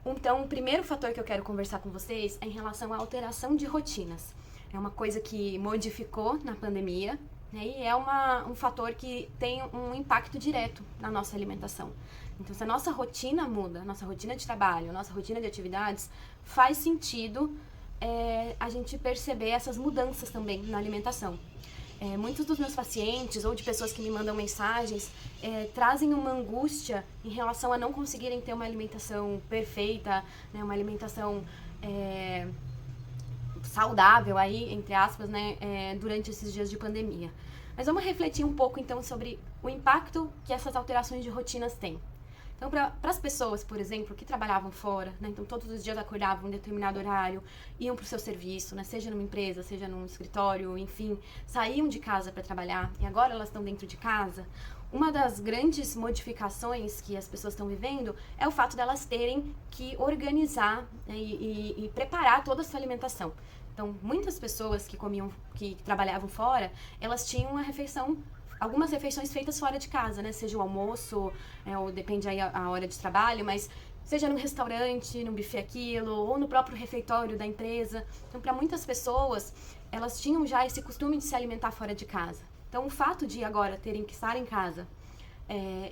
Então, o primeiro fator que eu quero conversar com vocês é em relação à alteração de rotinas. É uma coisa que modificou na pandemia, né, e é um fator que tem um impacto direto na nossa alimentação. Então, se a nossa rotina muda, nossa rotina de trabalho, nossa rotina de atividades, faz sentido a gente perceber essas mudanças também na alimentação. Muitos dos meus pacientes ou de pessoas que me mandam mensagens trazem uma angústia em relação a não conseguirem ter uma alimentação perfeita, né, uma alimentação saudável aí, entre aspas, né, durante esses dias de pandemia. Mas vamos refletir um pouco então sobre o impacto que essas alterações de rotinas têm. Então, para as pessoas, por exemplo, que trabalhavam fora, né, então todos os dias acordavam em determinado horário, iam para o seu serviço, né, seja numa empresa, seja num escritório, enfim, saíam de casa para trabalhar e agora elas estão dentro de casa, uma das grandes modificações que as pessoas estão vivendo é o fato delas terem que organizar, né, e preparar toda a sua alimentação. Então, muitas pessoas que trabalhavam fora, elas tinham algumas refeições feitas fora de casa, né? Seja o almoço, ou depende aí a hora de trabalho, mas seja num restaurante, num buffet aquilo, ou no próprio refeitório da empresa. Então, para muitas pessoas, elas tinham já esse costume de se alimentar fora de casa. Então, o fato de agora terem que estar em casa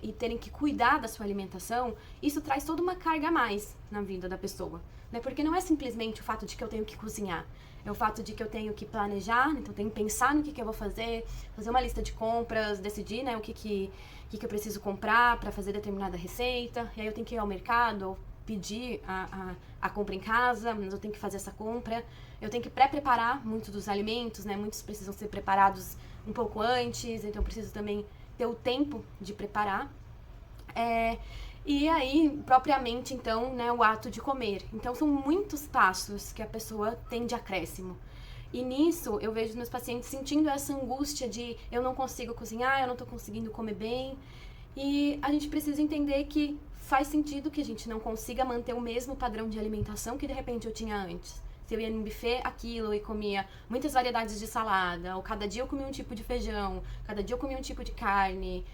e terem que cuidar da sua alimentação, isso traz toda uma carga a mais na vida da pessoa, né? Porque não é simplesmente o fato de que eu tenho que cozinhar, é o fato de que eu tenho que planejar, então eu tenho que pensar no que eu vou fazer uma lista de compras, decidir, né, o que eu preciso comprar para fazer determinada receita, e aí eu tenho que ir ao mercado, pedir a compra em casa, mas eu tenho que fazer essa compra, eu tenho que pré-preparar muitos dos alimentos, né, muitos precisam ser preparados um pouco antes, então eu preciso também ter o tempo de preparar. E aí, propriamente, então, né, o ato de comer. Então, são muitos passos que a pessoa tem de acréscimo. E nisso, eu vejo meus pacientes sentindo essa angústia de eu não consigo cozinhar, eu não estou conseguindo comer bem. E a gente precisa entender que faz sentido que a gente não consiga manter o mesmo padrão de alimentação que, de repente, eu tinha antes. Se eu ia num buffet, aquilo, e comia muitas variedades de salada, ou cada dia eu comia um tipo de feijão, cada dia eu comia um tipo de carne,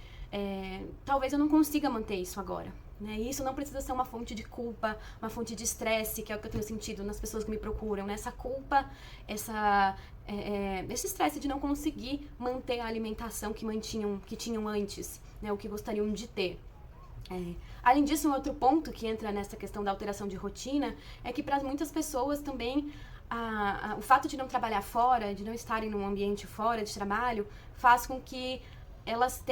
talvez eu não consiga manter isso agora. Né? E isso não precisa ser uma fonte de culpa, uma fonte de estresse, que é o que eu tenho sentido nas pessoas que me procuram. Né? Essa culpa, esse estresse de não conseguir manter a alimentação que tinham antes, né? O que gostariam de ter. Além disso, um outro ponto que entra nessa questão da alteração de rotina é que para muitas pessoas também o fato de não trabalhar fora, de não estarem num ambiente fora de trabalho, faz com que elas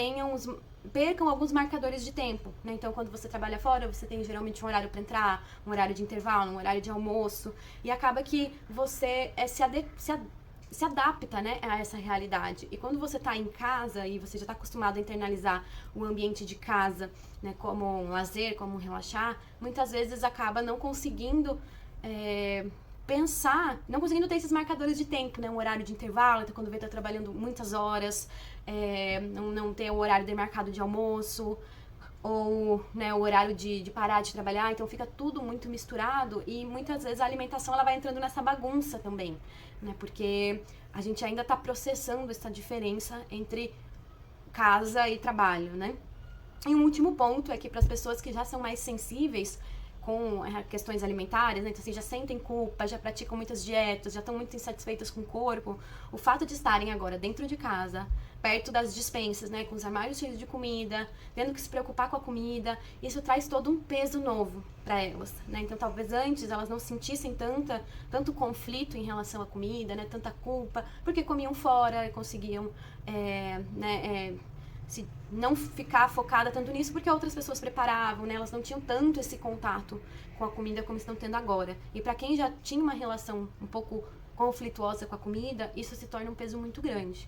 percam alguns marcadores de tempo, né? Então, quando você trabalha fora, você tem geralmente um horário para entrar, um horário de intervalo, um horário de almoço, e acaba que você se adapta, né, a essa realidade. E quando você está em casa e você já está acostumado a internalizar o ambiente de casa, né, como um lazer, como um relaxar, muitas vezes acaba não conseguindo pensar, não conseguindo ter esses marcadores de tempo, né? Um horário de intervalo, então quando vê tá trabalhando muitas horas, não ter o horário demarcado de almoço, ou, né, o horário de parar de trabalhar, então fica tudo muito misturado e muitas vezes a alimentação ela vai entrando nessa bagunça também, né? Porque a gente ainda está processando essa diferença entre casa e trabalho, né? E um último ponto é que para as pessoas que já são mais sensíveis com questões alimentares, né? Então, assim, já sentem culpa, já praticam muitas dietas, já estão muito insatisfeitas com o corpo, o fato de estarem agora dentro de casa, perto das despensas, né, com os armários cheios de comida, tendo que se preocupar com a comida, isso traz todo um peso novo para elas, né? Então, talvez antes elas não sentissem tanto conflito em relação à comida, né, tanta culpa, porque comiam fora e conseguiam, se não ficar focada tanto nisso, porque outras pessoas preparavam, né? Elas não tinham tanto esse contato com a comida como estão tendo agora. E para quem já tinha uma relação um pouco conflituosa com a comida, isso se torna um peso muito grande.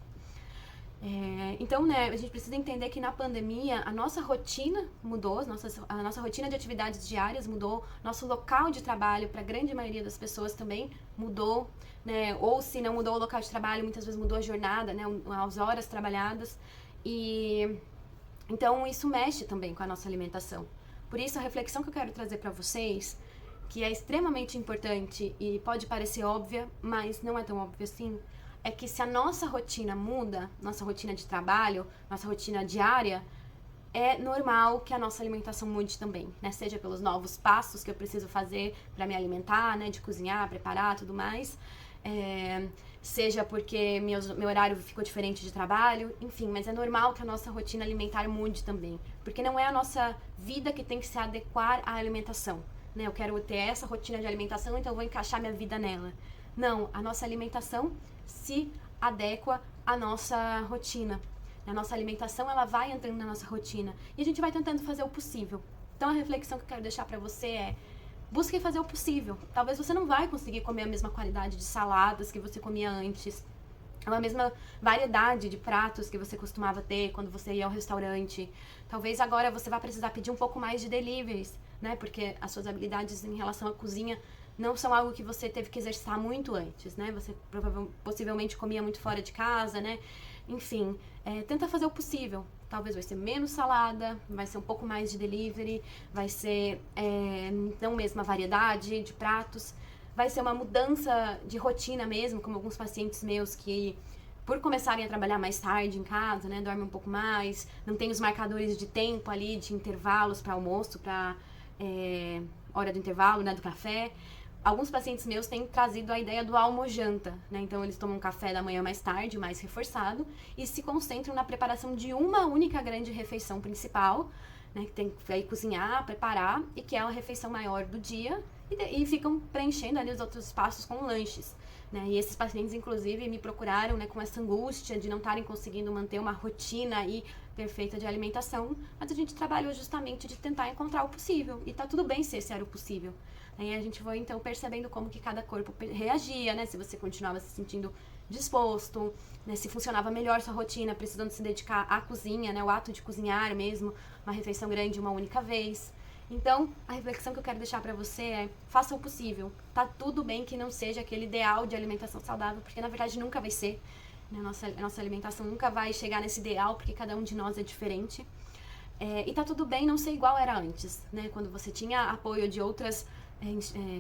Então, né, a gente precisa entender que na pandemia a nossa rotina mudou, a nossa rotina de atividades diárias mudou, nosso local de trabalho, para a grande maioria das pessoas também mudou, né? Ou se não mudou o local de trabalho, muitas vezes mudou a jornada, né, as horas trabalhadas. E então isso mexe também com a nossa alimentação. Por isso a reflexão que eu quero trazer para vocês, que é extremamente importante e pode parecer óbvia, mas não é tão óbvia assim, é que se a nossa rotina muda, nossa rotina de trabalho, nossa rotina diária, é normal que a nossa alimentação mude também, né? Seja pelos novos passos que eu preciso fazer para me alimentar, né? De cozinhar, preparar, tudo mais. Seja porque meu horário ficou diferente de trabalho, enfim, mas é normal que a nossa rotina alimentar mude também, porque não é a nossa vida que tem que se adequar à alimentação, né? Eu quero ter essa rotina de alimentação, então eu vou encaixar minha vida nela. Não, a nossa alimentação se adequa à nossa rotina. A nossa alimentação, ela vai entrando na nossa rotina e a gente vai tentando fazer o possível. Então a reflexão que eu quero deixar para você é: busque fazer o possível. Talvez você não vai conseguir comer a mesma qualidade de saladas que você comia antes, ou a mesma variedade de pratos que você costumava ter quando você ia ao restaurante. Talvez agora você vá precisar pedir um pouco mais de deliveries, né? Porque as suas habilidades em relação à cozinha não são algo que você teve que exercitar muito antes, né? Você possivelmente comia muito fora de casa, né? Enfim, tenta fazer o possível. Talvez vai ser menos salada, vai ser um pouco mais de delivery, vai ser não mesma variedade de pratos, vai ser uma mudança de rotina mesmo, como alguns pacientes meus que, por começarem a trabalhar mais tarde em casa, né, dormem um pouco mais, não tem os marcadores de tempo ali, de intervalos para almoço, para hora do intervalo, né, do café. Alguns pacientes meus têm trazido a ideia do almojanta, né? Então eles tomam café da manhã mais tarde, mais reforçado, e se concentram na preparação de uma única grande refeição principal, né? Que tem que aí cozinhar, preparar, e que é a refeição maior do dia, e ficam preenchendo ali os outros espaços com lanches, né? E esses pacientes, inclusive, me procuraram, né, com essa angústia de não estarem conseguindo manter uma rotina aí perfeita de alimentação, mas a gente trabalhou justamente de tentar encontrar o possível, e tá tudo bem se esse era o possível. Aí a gente foi, então, percebendo como que cada corpo reagia, né? Se você continuava se sentindo disposto, né? Se funcionava melhor sua rotina, precisando se dedicar à cozinha, né? O ato de cozinhar mesmo, uma refeição grande uma única vez. Então, a reflexão que eu quero deixar pra você é: faça o possível. Tá tudo bem que não seja aquele ideal de alimentação saudável, porque na verdade nunca vai ser. Né? Nossa alimentação nunca vai chegar nesse ideal, porque cada um de nós é diferente. E tá tudo bem não ser igual era antes, né? Quando você tinha apoio de outras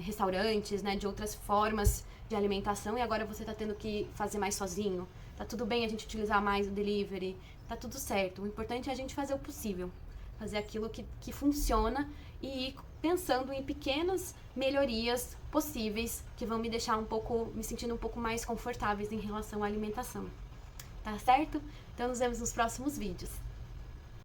restaurantes, né, de outras formas de alimentação, e agora você tá tendo que fazer mais sozinho. Tá tudo bem a gente utilizar mais o delivery, tá tudo certo. O importante é a gente fazer o possível, fazer aquilo que funciona e ir pensando em pequenas melhorias possíveis que vão me deixar me sentindo um pouco mais confortáveis em relação à alimentação. Tá certo? Então nos vemos nos próximos vídeos.